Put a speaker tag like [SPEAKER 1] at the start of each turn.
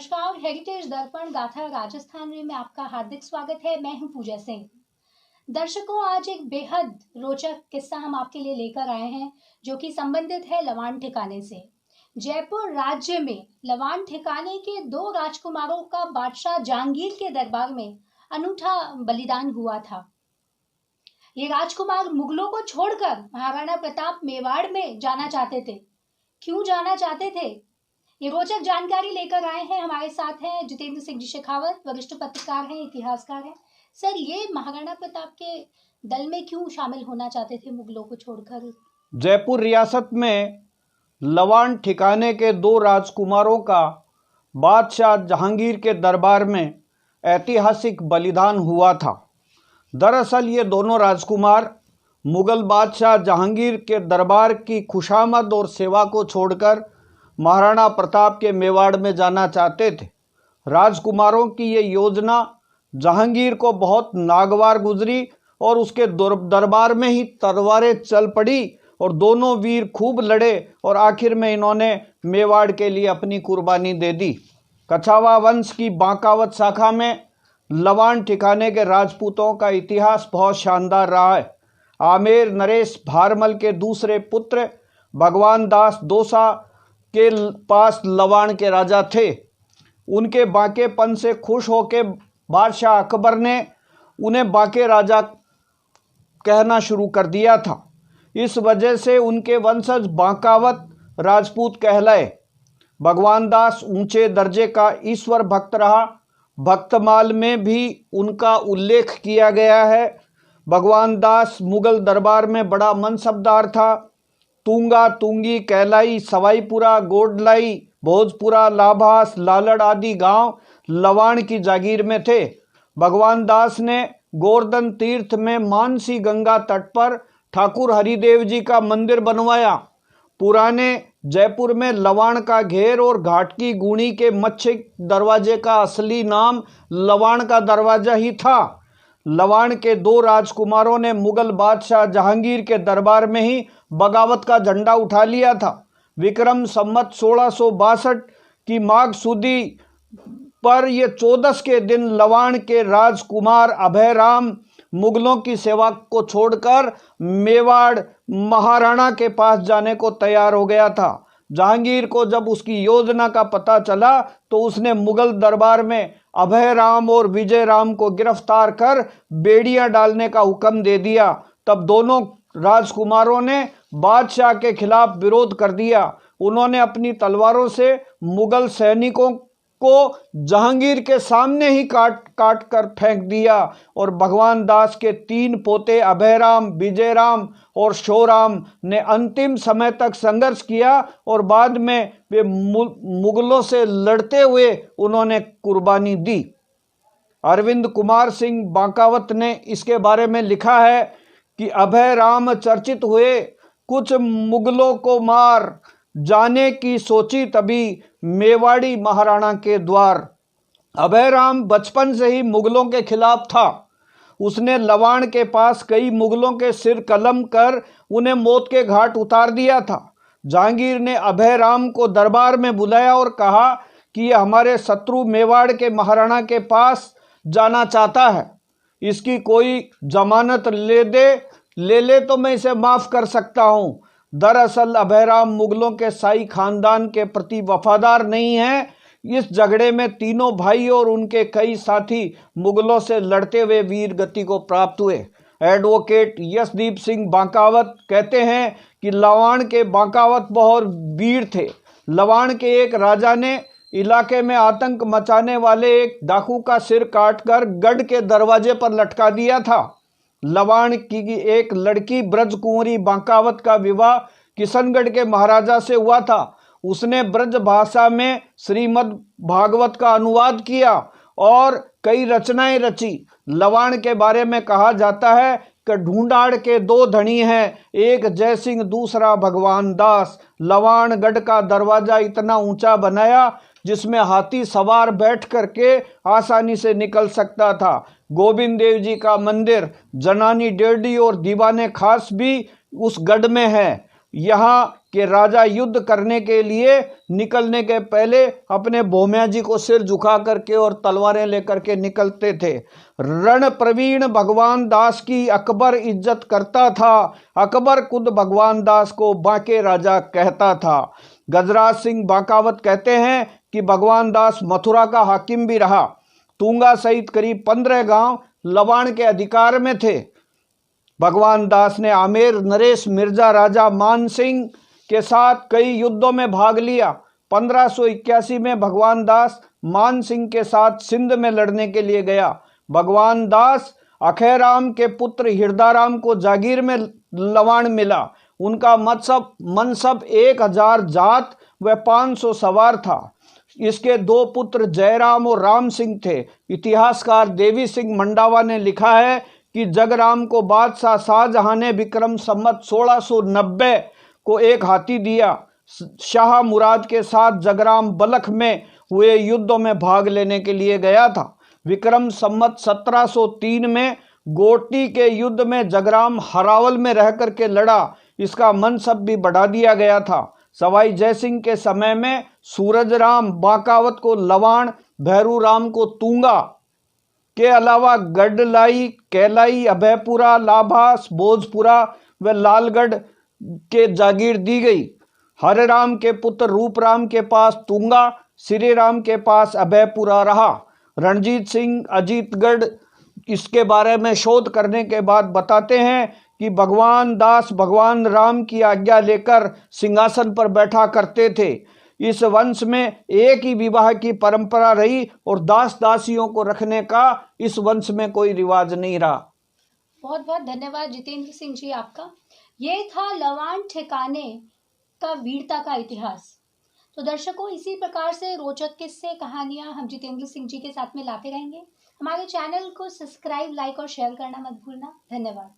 [SPEAKER 1] नमस्कार, हेरिटेज दर्पण गाथा राजस्थान में आपका हार्दिक स्वागत है। मैं हूं पूजा सिंह। दर्शकों, आज एक बेहद रोचक किस्सा हम आपके लिए लेकर आए हैं जो कि संबंधित है लवाण ठिकाने से। जयपुर राज्य में लवाण ठिकाने के 2 राजकुमारों का बादशाह जहांगीर के दरबार में अनूठा बलिदान हुआ था। ये राजकुमार मुगलों को छोड़कर महाराणा प्रताप मेवाड़ में जाना चाहते थे। क्यों जाना चाहते थे, ये रोचक जानकारी लेकर आए हैं। हमारे साथ हैं जितेंद्र सिंह जी शेखावत, वरिष्ठ पत्रकार हैं, इतिहासकार हैं। सर, ये महाराणा प्रताप के दल में क्यों शामिल होना चाहते थे मुगलों को छोड़कर?
[SPEAKER 2] जयपुर रियासत में लवाण ठिकाने के 2 राजकुमारों का बादशाह जहांगीर के दरबार में ऐतिहासिक बलिदान हुआ था। दरअसल ये दोनों राजकुमार मुगल बादशाह जहांगीर के दरबार की खुशामद और सेवा को छोड़कर महाराणा प्रताप के मेवाड़ में जाना चाहते थे। राजकुमारों की ये योजना जहांगीर को बहुत नागवार गुजरी और उसके दरबार में ही तलवारें चल पड़ी और दोनों वीर खूब लड़े और आखिर में इन्होंने मेवाड़ के लिए अपनी कुर्बानी दे दी। कछावा वंश की बांकावत शाखा में लवाण ठिकाने के राजपूतों का इतिहास बहुत शानदार रहा है। आमेर नरेश भारमल के दूसरे पुत्र भगवान दास दोसा के पास लवाण के राजा थे। उनके बांकेपन से खुश होकर बादशाह अकबर ने उन्हें बांके राजा कहना शुरू कर दिया था। इस वजह से उनके वंशज बांकावत राजपूत कहलाए। भगवान दास ऊंचे दर्जे का ईश्वर भक्त रहा। भक्तमाल में भी उनका उल्लेख किया गया है। भगवान दास मुगल दरबार में बड़ा मनसबदार था। तुंगा, तुंगी, कैलाई, सवाईपुरा, गोडलाई, भोजपुरा, लाभास, लालड़ आदि गांव लवाण की जागीर में थे। भगवान दास ने गोवर्धन तीर्थ में मानसी गंगा तट पर ठाकुर हरिदेव जी का मंदिर बनवाया। पुराने जयपुर में लवाण का घेर और घाट की गुणी के मच्छी दरवाजे का असली नाम लवाण का दरवाजा ही था। लवाण के 2 राजकुमारों ने मुगल बादशाह जहांगीर के दरबार में ही बगावत का झंडा उठा लिया था। विक्रम संवत 1662 की माघ सुदी पर ये 14 के दिन लवाण के राजकुमार अभयराम मुगलों की सेवा को छोड़कर मेवाड़ महाराणा के पास जाने को तैयार हो गया था। जहांगीर को जब उसकी योजना का पता चला तो उसने मुगल दरबार में अभयराम और विजयराम को गिरफ्तार कर बेड़ियां डालने का हुक्म दे दिया। तब दोनों राजकुमारों ने बादशाह के खिलाफ विरोध कर दिया। उन्होंने अपनी तलवारों से मुगल सैनिकों को जहांगीर के सामने ही काट काट कर फेंक दिया और भगवान दास के 3 पोते अभयराम, विजयराम और शोराम ने अंतिम समय तक संघर्ष किया और बाद में वे मुगलों से लड़ते हुए उन्होंने कुर्बानी दी। अरविंद कुमार सिंह बांकावत ने इसके बारे में लिखा है कि अभयराम चर्चित हुए, कुछ मुगलों को मार जाने की सोची तभी मेवाड़ी महाराणा के द्वार। अभयराम बचपन से ही मुगलों के खिलाफ था। उसने लवाण के पास कई मुगलों के सिर कलम कर उन्हें मौत के घाट उतार दिया था। जहांगीर ने अभयराम को दरबार में बुलाया और कहा कि यह हमारे शत्रु मेवाड़ के महाराणा के पास जाना चाहता है। इसकी कोई जमानत ले ले तो मैं इसे माफ कर सकता हूं। दरअसल अभयराम मुगलों के शाही खानदान के प्रति वफादार नहीं है। इस झगड़े में तीनों भाई और उनके कई साथी मुगलों से लड़ते हुए वीर गति को प्राप्त हुए। एडवोकेट यशदीप सिंह बांकावत कहते हैं कि लवाण के बांकावत बहुत वीर थे। लवाण के एक राजा ने इलाके में आतंक मचाने वाले एक डाकू का सिर काटकर गढ़ के दरवाजे पर लटका दिया था। लवाण की एक लड़की ब्रज कुंवरी बांकावत का विवाह किशनगढ़ के महाराजा से हुआ था। उसने ब्रज भाषा में श्रीमद् भागवत का अनुवाद किया और कई रचनाएं रची। लवाण के बारे में कहा जाता है कि ढूंढाड़ के 2 धनी हैं, एक जयसिंह दूसरा भगवान दास। लवाण गढ़ का दरवाजा इतना ऊंचा बनाया जिसमें हाथी सवार बैठ करके आसानी से निकल सकता था। गोविंद देव जी का मंदिर, जनानी डेढ़ी और दीवाने खास भी उस गढ़ में है। यहाँ के राजा युद्ध करने के लिए निकलने के पहले अपने भोम्या जी को सिर झुका करके और तलवारें लेकर के निकलते थे। रण प्रवीण भगवान दास की अकबर इज्जत करता था, अकबर खुद भगवान दास को बांके राजा कहता था। गजराज सिंह बांकावत कहते हैं कि भगवान दास मथुरा का हाकिम भी रहा। तुंगा सहित करीब 15 गांव लवाण के अधिकार में थे। भगवान दास ने आमेर नरेश मिर्जा राजा मान सिंह के साथ कई युद्धों में भाग लिया। 1581 में भगवान दास मान सिंह के साथ सिंध में लड़ने के लिए गया। भगवान दास अखेराम के पुत्र हिरदाराम को जागीर में लवाण मिला। उनका मनसब 1000 जात व 500 सवार था। इसके 2 पुत्र जयराम और राम सिंह थे। इतिहासकार देवी सिंह मंडावा ने लिखा है कि जगराम को बादशाह शाहजहां ने विक्रम संवत 1690 को एक हाथी दिया। शाह मुराद के साथ जगराम बलख में हुए युद्धों में भाग लेने के लिए गया था। विक्रम संवत 1703 में गोटी के युद्ध में जगराम हरावल में रह करके लड़ा। इसका मनसब भी बढ़ा दिया गया था। सवाई जयसिंह के समय में सूरजराम बांकावत को लवाण, भैरूराम को तुंगा के अलावा गडलाई, कैलाई, अभयपुरा, लाभास, भोजपुरा व लालगढ़ के जागीर दी गई। हरे राम के पुत्र रूपराम के पास तुंगा, श्री राम के पास अभयपुरा रहा। रणजीत सिंह अजीतगढ़ इसके बारे में शोध करने के बाद बताते हैं कि भगवान दास भगवान राम की आज्ञा लेकर सिंहासन पर बैठा करते थे। इस वंश में एक ही विवाह की परंपरा रही और दास दासियों को रखने का इस वंश में कोई रिवाज नहीं रहा।
[SPEAKER 1] बहुत बहुत धन्यवाद जितेंद्र सिंह जी आपका। ये था लवाण ठिकाने का वीरता का इतिहास। तो दर्शकों, इसी प्रकार से रोचक किस्से कहानियां हम जितेंद्र सिंह जी के साथ में लाते रहेंगे। हमारे चैनल को सब्सक्राइब, लाइक और शेयर करना मत भूलना। धन्यवाद।